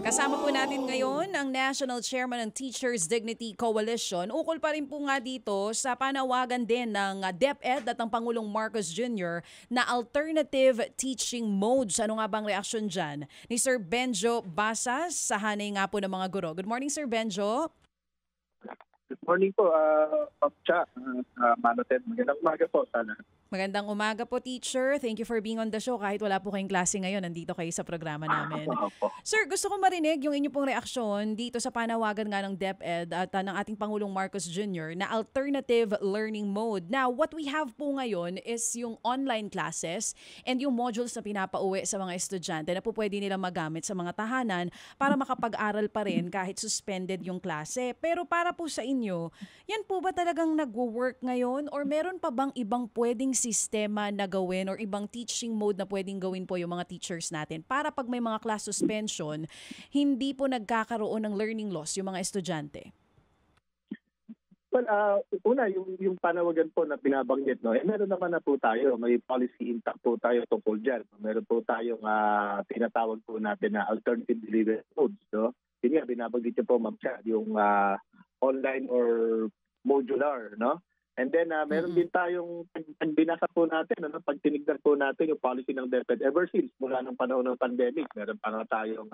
Kasama po natin ngayon ang National Chairman ng Teachers Dignity Coalition. Ukol pa rin po nga dito sa panawagan din ng DepEd at ng Pangulong Marcos Jr. na alternative teaching modes. Ano nga bang reaksyon dyan ni Sir Benjo Basas sa hanay nga po ng mga guro? Good morning, Sir Benjo. Good morning po, Ma'am Cha, Manoted. Magandang umaga po sana. Magandang umaga po, teacher. Thank you for being on the show. Kahit wala po kayong klase ngayon, nandito kayo sa programa namin. Opo. Sir, gusto ko marinig yung inyo pong reaksyon dito sa panawagan nga ng DepEd at ng ating Pangulong Marcos Jr. na alternative learning mode. Now, what we have po ngayon is yung online classes and yung modules na pinapauwi sa mga estudyante na po pwede nilang magamit sa mga tahanan para makapag-aral pa rin kahit suspended yung klase. Pero para po sa inyo, yan po ba talagang nagwo-work ngayon or meron pa bang ibang pwedeng sistema na gawin or ibang teaching mode na pwedeng gawin po yung mga teachers natin para pag may mga class suspension, hindi po nagkakaroon ng learning loss yung mga estudyante? Well, una, yung panawagan po na binabanggit, no, meron naman na po tayo, may policy intact po tayo tungkol dyan. Meron po tayong tinatawag po natin na alternative delivery modes. No? Yun nga, binabanggit niyo po, Ma'am Cha, yung online or modular, no? And then meron din tayong pag binasa po natin, ano, pag tinignan po natin yung policy ng DepEd ever since mula ng panahon ng pandemic, meron pa nga tayong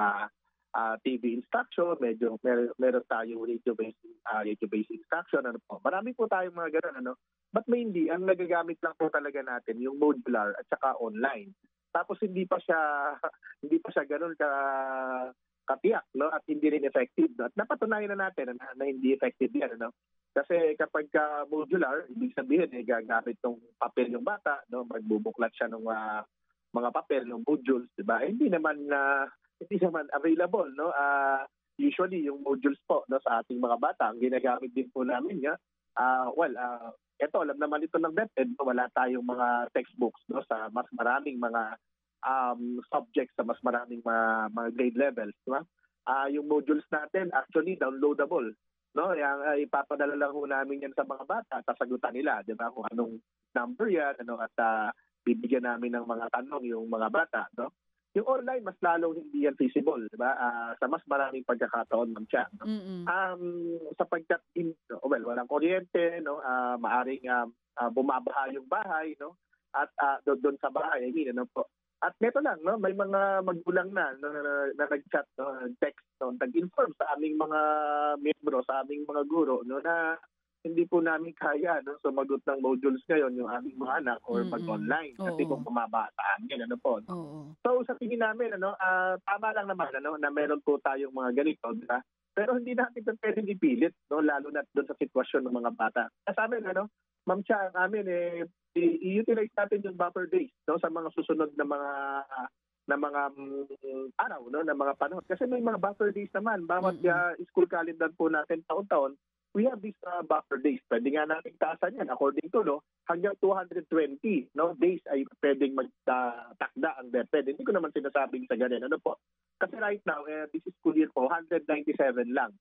TV instruction, meron tayong radio-based instruction, ano po. Marami po tayong mga ganun, ano. But mainly ang nagagamit lang po talaga natin yung modular at saka online. Tapos hindi pa siya ganoon katiyak, no, at hindi rin effective. No? At napatunayan na natin na hindi effective yan, ano. Kasi kapag modular, ibig sabihin gagamit ng papel yung bata, no, magbubuklat siya ng mga papel ng modules, 'di ba? Hindi naman available, no. Usually yung modules po, no, sa ating mga bata, ang ginagamit din po namin ito alam naman ito ng DepEd, no, wala tayong mga textbooks, no, sa mas maraming mga subjects sa mas maraming mga grade levels, di ba? Yung modules natin actually downloadable, no? Yang ipapadala lang ho namin yan sa mga bata, sasagutan nila, di ba? Kung anong number yan, ano, at bibigyan namin ng mga tanong yung mga bata, no? Yung online mas lalong hindi yan feasible, di ba? Sa mas maraming pagkakataon, Ma'am Cha, no? Sapagkat walang kuryente, no? Maaring bumabaha yung bahay, no? At doon sa bahay, ano po. At neto lang, no, may mga magulang na nag-chat, no, text, no, nag-inform sa aming mga miyembro, sa aming mga guro, no, na hindi po namin kaya, no, sumagot ng modules ngayon yung aming mga anak or mag-online kasi kung bumaba sa amin, ano po. No? So sa tingin namin, ano, tama lang naman, ano, na meron po tayong mga ganito, diba? Pero hindi natin ito pwedeng ipilit, no, lalo na doon sa sitwasyon ng mga bata. Sa amin, ano, Ma'am Cha, ang amin i-utilize natin yung buffer days, no, sa mga susunod na mga araw, no, na mga panahon. Kasi may mga buffer days naman. Bawat school calendar po natin taon-taon, we have these buffer days. Pwede nga natin taasan yan according to law, hanggang 220, no, days ay pwedeng magtakda ang DepEd. Hindi ko naman sinasabing sa ganyan. Ano po? Kasi right now, this school year po, 197 lang.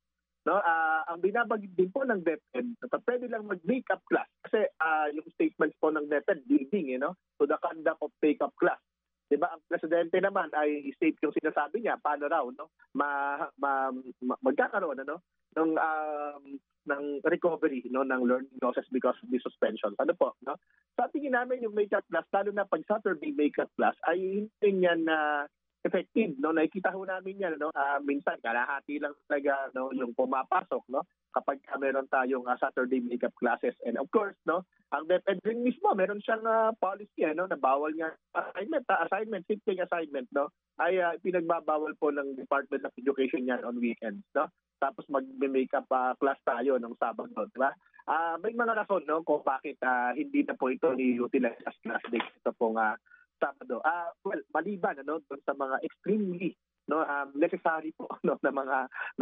No, ang binabagit din po ng DepEd, pwede lang mag-makeup class kasi yung statements po ng DepEd leading, to the conduct of make-up class. 'Di ba? Ang presidente naman ay state yung sinasabi niya paano raw, no, magkakaroon, ano, ng recovery, no, ng learning losses because of the suspension. Ano po, no? Sa tingin namin yung makeup class, lalo na pag Saturday makeup class, ay hindi yan effective, no. Nakikita ho namin yan, no. Minsan kalahati lang talaga, no, yung pumapasok, no, kapag meron tayong Saturday makeup classes. And of course, no, ang DepEd rin mismo meron siyang policy, no, na bawal nga sitting assignment, no, ay pinagbabawal po ng Department of Education yan on weekends, no. Tapos mag-makeup class tayo ng Sabado, di ba? May mga rason, no, kung bakit hindi na po ito i-utilize as class days. Ito pong Sabado. Maliban, ano, doon sa mga extremely, no, necessary po, no, na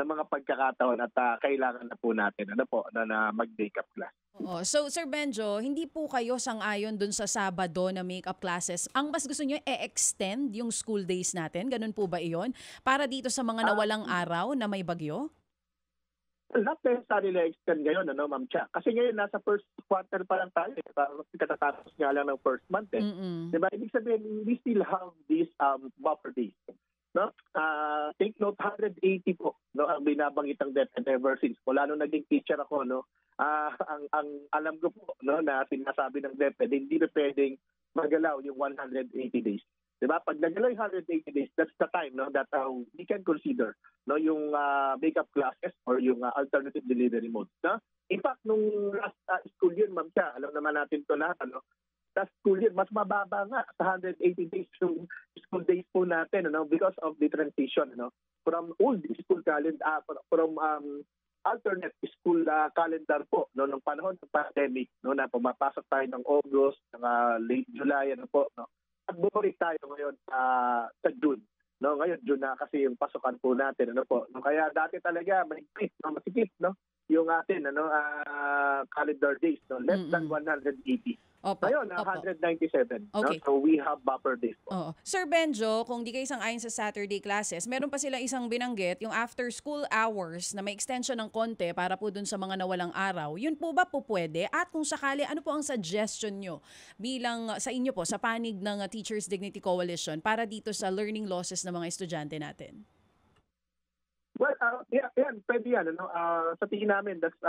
mga pagkakataon at kailangan na po natin, ano po, na mag-makeup class. Oo. So, Sir Benjo, hindi po kayo sang-ayon dun sa Sabado na makeup classes. Ang mas gusto nyo e-extend yung school days natin? Ganun po ba iyon? Para dito sa mga nawalang araw na may bagyo? Not necessarily extend ngayon, ano, Ma'am Cha. Kasi ngayon, nasa first quarter pa lang tayo. Katatapos nga lang ng first month. Diba? Ibig sabihin, we still have these buffer days. no? Take note, 180 po, no, ang binabanggit ng DepEd ever since. Mula nung naging teacher ako, no, ang alam ko po, no, na sinasabi ng DepEd, hindi na pwedeng magalaw yung 180 days. 'Di ba? Pag nagalaw yung 180 days, that's the time, no, that we can consider, no, yung makeup classes or yung alternative delivery modes, no? In fact, nung last school year, ma'am siya, alam naman natin to lahat, ano, last school year, mas mababa nga sa 180 days yung school days po natin, ano, because of the transition, ano, from old school calendar, from alternate school calendar po, no, nung panahon ng pandemic, no, na pumapasok tayo ng August, ng late July, ano po, no. At bumalik tayo ngayon sa June. No, ngayon June na kasi yung pasukan po natin, ano po. No, kaya dati talaga mahigpit, no, masikip, no, yung atin calendar days, no, less than 180. Opo, Ngayon, opo. 197. Okay. No? So we have buffer days po. Oo. Sir Benjo, kung di kayo sang-ayon sa Saturday classes, meron pa sila isang binanggit, yung after school hours na may extension ng konti para po dun sa mga nawalang araw. Yun po ba po pwede? At kung sakali, ano po ang suggestion nyo bilang sa inyo po, sa panig ng Teachers Dignity Coalition para dito sa learning losses ng mga estudyante natin? Well, yan, pwede yan. Ano? Sa tingin namin, that's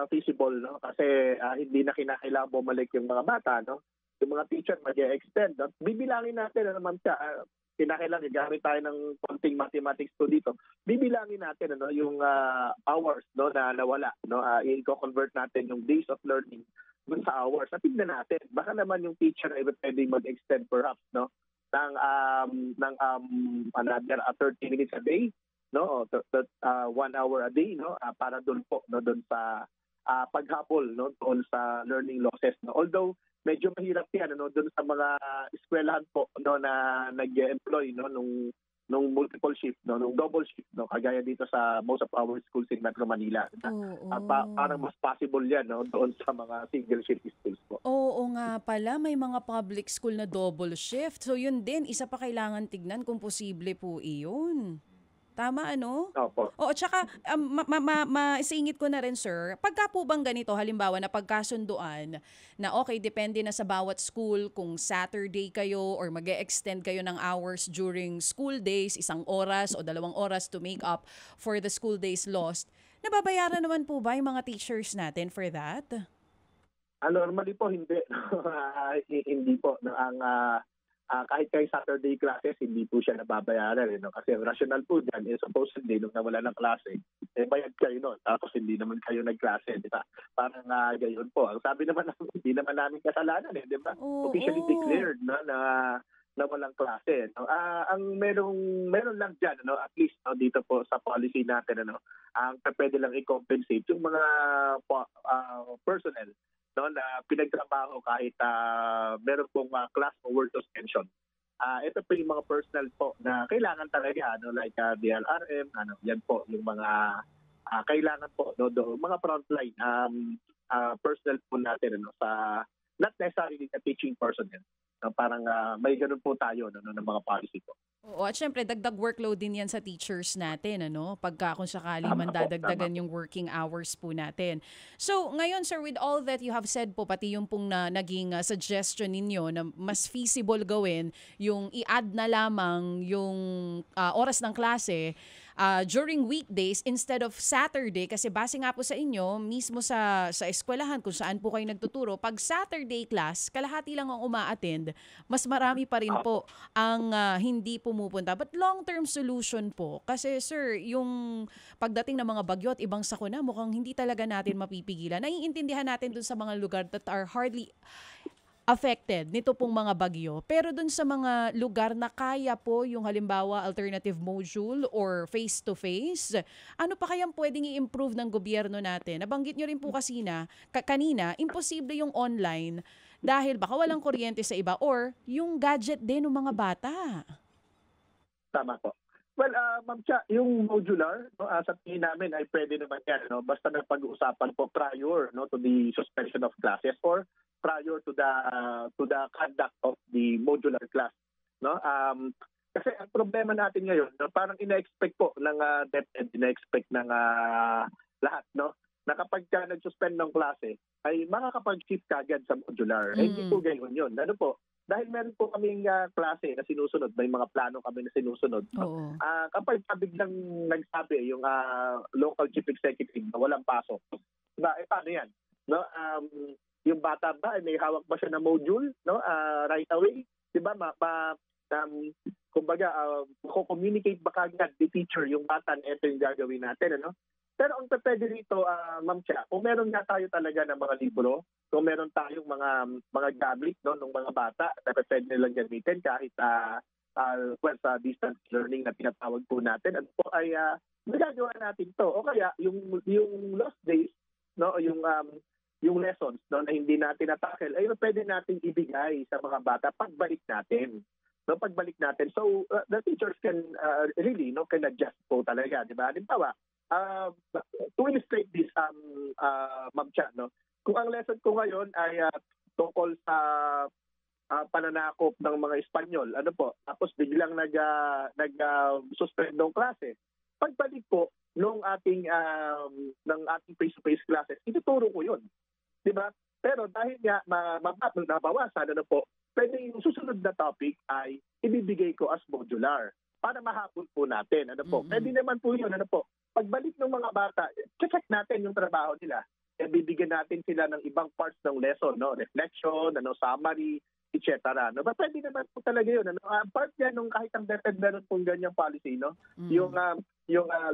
feasible. No? Kasi hindi na kinakailangan bumalik yung mga bata. No? Yung mga teacher, mag-extend. No? Bibilangin natin, ano naman siya, kinakailangan, gamit tayo ng konting mathematics to dito. Bibilangin natin ano, yung hours, no, na nawala. No? I-convert natin yung days of learning dun sa hours. At tignan natin, baka naman yung teacher ay pwede mag-extend perhaps, no? ng another 30 minutes a day, no, 1 hour a day, no, para doon po, no, doon sa paghabol, no, doon sa learning losses, no. Although medyo mahirap 'yan, no, doon sa mga eskwelahan po, no, na nag-employ, no, nung multiple shift, no, nung double shift, no, kagaya dito sa most of our schools in Metro Manila. Parang mas possible 'yan, no, doon sa mga single shift schools po. Oo nga pala, may mga public school na double shift. So yun din, isa pa kailangan tignan kung posible po iyon. Tama, ano? Opo. Oo, tsaka maisingit ko na rin, sir, pagka po bang ganito, halimbawa na pagkasunduan na okay, depende na sa bawat school kung Saturday kayo or mag-extend kayo ng hours during school days, 1 oras o 2 oras to make up for the school days lost, nababayaran naman po ba yung mga teachers natin for that? Normally po, hindi. Hindi po. No, kahit kay Saturday classes, hindi po siya nababayaran. No? Kasi ang rational po dyan, supposedly, nung nawala ng klase, bayad kayo nun. Tapos hindi naman kayo nagklase. Di ba? Parang gayon po. Ang sabi naman namin, hindi naman namin kasalanan. Di ba? Officially declared na walang klase. No? Ang meron lang dyan, no? At least no, dito po sa policy natin, ano, ang pwede lang i-compensate yung mga personnel, no, na pinagtrabaho kahit meron pong class o word suspension. Ito po yung mga personal po na kailangan talaga, no, like DLRM, ano, yan po yung mga kailangan po, no, mga frontline personal po natin, ano, sa not necessarily the teaching personnel. No, parang may ganun po tayo, no, ng mga policy po. Oo, at syempre dagdag workload din yan sa teachers natin, ano? Pagka kung sakali man dadagdagan yung working hours po natin. So, ngayon sir, with all that you have said po, pati yung pong naging suggestion ninyo na mas feasible gawin, yung i-add na lamang yung oras ng klase during weekdays instead of Saturday, kasi base nga po sa inyo, mismo sa eskwelahan kung saan po kayo nagtuturo, pag Saturday class, kalahati lang ang uma-attend, mas marami pa rin po ang hindi pumupunta. But long-term solution po, kasi sir, yung pagdating ng mga bagyo at ibang sakuna, mukhang hindi talaga natin mapipigilan. Naiintindihan natin dun sa mga lugar that are hardly affected nito pong mga bagyo. Pero dun sa mga lugar na kaya po yung halimbawa alternative module or face-to-face, ano pa kayang pwedeng i-improve ng gobyerno natin? Nabanggit nyo rin po kasi kanina, imposible yung online dahil baka walang kuryente sa iba or yung gadget din ng mga bata. Tama po. Well, Ma'am Cha, yung modular, no, sa tingin namin ay pwede naman yan, no, basta na pag-uusapan po prior, no, to the suspension of classes or prior to the conduct of the modular class, no. Kasi ang problema natin ngayon, no, parang ina-expect po ng DepEd, ina-expect ng lahat, no, na kapag ka nag-suspend ng klase, ay makakapag-shift kagad sa modular. Eh, hindi po gayon yun. Ano po, dahil meron po kaming klase na sinusunod, may mga plano kami na sinusunod. Oo. Kapag biglang nagsabi yung local chief executive na walang pasok, diba, paano yan? No? Yung bata ba, may hawak ba siya na module, no? Right away? Diba, kumbaga, communicate ba kagad the teacher, yung bata, na ito yung gagawin natin, ano? Pero ang pwede rito, Ma'am Chia, kung meron nga tayo talaga ng mga libro, kung meron tayong mga gamit, no, ng mga bata na pwede nilang gamitin kahit sa distance learning na tinatawag po natin, at po ay magagawa natin to. O kaya yung lost days, no, yung lessons, no, na hindi natin natackle, ay pwede natin ibigay sa mga bata pagbalik natin. No, pagbalik natin. So the teachers can really, no, can adjust po talaga, di ba? Halimbawa, to illustrate this, Ma'am Cha, no, kung ang lesson ko ngayon ay tungkol sa pananakop ng mga Espanyol, ano po, tapos biglang nag-suspend ng klase. Pagbalik po ng ating face-to-face classes, ituturo ko yun. Di ba? Pero dahil nga nabawasan, ano po, pwede yung susunod na topic ay ibibigay ko as modular para mahapon po natin. Ano po? Pwede naman po yun. Ano po? Pagbalik ng mga bata, check natin yung trabaho nila. E bibigyan natin sila ng ibang parts ng lesson, no? Reflection, summary, etc. No? But pwede naman po talaga yun. Part yan nung kahit ang DepEd meron pong ganyang policy, no? Yung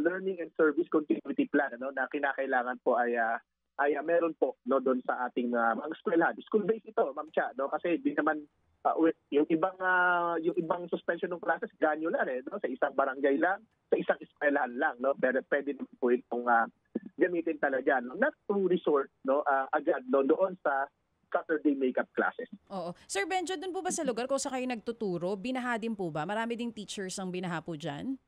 learning and service continuity plan, na kinakailangan po ay meron po, no, doon sa ating mga eskwelahan. School-based ito, Ma'am Cha, no? Kasi di naman yung ibang suspension ng classes granular, no? Sa isang barangay lang, sa isang eskwelahan lang, no? Pero pwede naman po itong gamitin talaga, no? Not to resort, no, agad, no, doon sa Saturday makeup classes. Oo. Sir Benjo, dun po ba sa lugar kung sa kayo nagtuturo, binaha din po ba? Marami ding teachers ang binaha po dyan?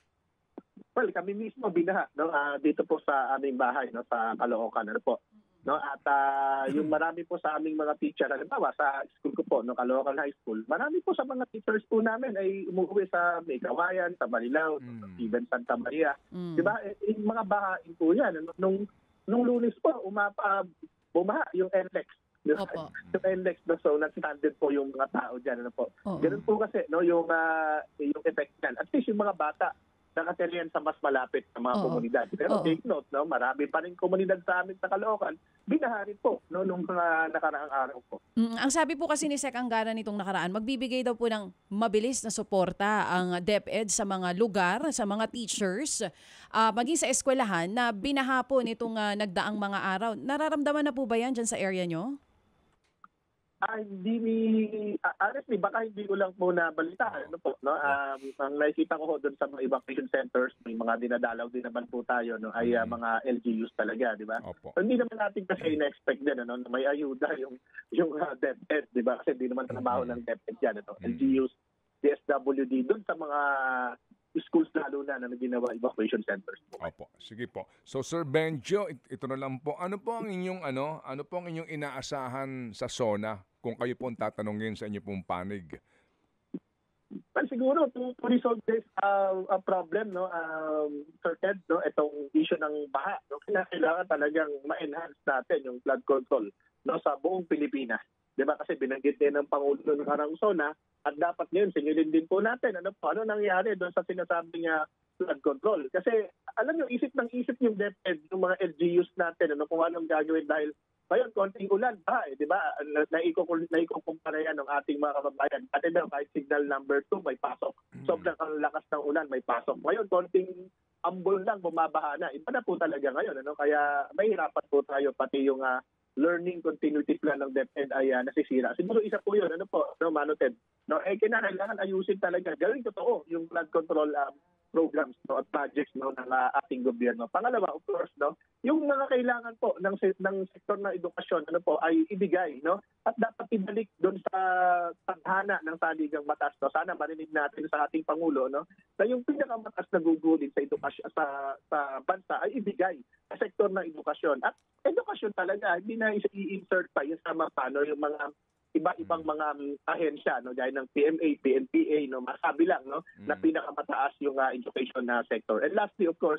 Well, kami mismo binaha, no, dito po sa aming bahay, no, sa Caloocan, ano po. No, at yung marami po sa aming mga teacher, halimbawa sa school ko po, no, Caloocan High School, marami po sa mga teachers po namin ay umuwi sa May Kawayan, sa Marilao, even Santa Maria. Diba? Yung mga bahain po yan. Nung Lunes po, bumaha yung NLEX. Diba? Yung NLEX, no, so nag-standard po yung mga tao dyan. Ano po. Ganun po kasi, no, yung effect yan. At least yung mga bata, nakatiriyan sa mas malapit sa mga komunidad. Pero take note, no, marami pa rin komunidad sa amin sa Caloocan, binaharin po, no, nung mga nakaraang araw po. Ang sabi po kasi ni Sec Angara nitong nakaraan, magbibigay daw po ng mabilis na suporta ang DepEd sa mga lugar, sa mga teachers, maging sa eskwelahan na binaha po nitong nagdaang mga araw. Nararamdaman na po ba yan dyan sa area nyo? Honestly, baka hindi ko lang po nabalitaan. Ano po, no? Ang nakikita ko doon sa mga evacuation centers, may mga dinadalaw din naman po tayo, no? Ay mga LGUs talaga, di ba? So, hindi naman natin kasi na-expect din, ano? Na may ayuda yung DepEd, di ba? Kasi hindi naman trabaho ng DepEd yan. LGUs, DSWD, doon sa mga schools lalo na ginawa evacuation centers po. Opo, sige po. So Sir Benjo, ito na lang po. Ano po ang inyong inaasahan sa SONA kung kayo po ang tatanungin sa inyo pong panig? Well, siguro to resolve this problem, no, Sir Ted, no, itong issue ng baha, no, kailangan talagang ma-enhance natin yung flood control, no, sa buong Pilipinas. Diba? Kasi binanggit din ng Pangulo ng karang SONA at dapat ngayon singilin din po natin ano nangyari doon sa sinasabing flood control. Kasi alam nyo, isip yung DepEd, yung mga LGUs natin, kung anong gagawin dahil ngayon, konting ulan ba, di ba? Naikukumpara yan ng ating mga kababayan. Dati daw, kahit signal number 2, may pasok. Sobrang ang lakas ng ulan, may pasok. Ngayon, konting ambol lang, bumabaha na. Iba na po talaga ngayon. Kaya mahirapan po tayo, pati yung learning continuity plan ng DepEd ay nasisira. Siguro isa po yun, Manoted. Kinakailangan ayusin talaga. Gawin totoo yung flood control programs at projects ng ating gobyerno. Pangalawa, of course, yung mga kailangan po ng sektor ng edukasyon ay ibigay, at dapat ibalik doon sa tadhana ng saligang batas. Sana marinig natin sa ating Pangulo na yung pinakamataas na gugulin sa edukasyon sa bansa ay ibigay sa sektor ng edukasyon. At edukasyon talaga, hindi na i-insert pa yung sama paano yung mga iba-ibang mga ahensya, gaya ng PMA, PNPA, masabi lang, na pinakamataas yung education na sector. And lastly, of course,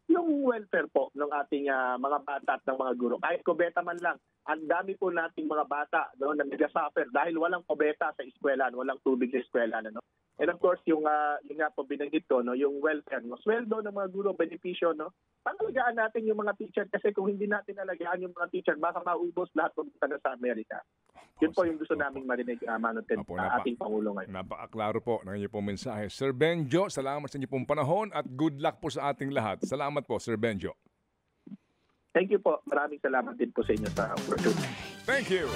yung welfare po ng ating mga bata at ng mga guro. Kahit kubeta man lang, ang dami po nating mga bata no, na nag-suffer dahil walang kubeta sa eskwelahan, walang tubig sa eskwelahan. No? And of course, yung nga po binanggit ko, no, yung welfare, no, sweldo ng mga guro, benepisyo, no, pangalagaan natin yung mga teacher kasi kung hindi natin alagaan yung mga teacher, baka maubos lahat pumunta na sa Amerika. Yun po yung gusto naming marinig, Manutin, ating Pangulo ngayon. Napakaklaro po ng inyong pong mensahe. Sir Benjo, salamat sa inyong pong panahon at good luck po sa ating lahat. Salamat po, Sir Benjo. Thank you po. Maraming salamat din po sa inyo sa opportunity. Thank you.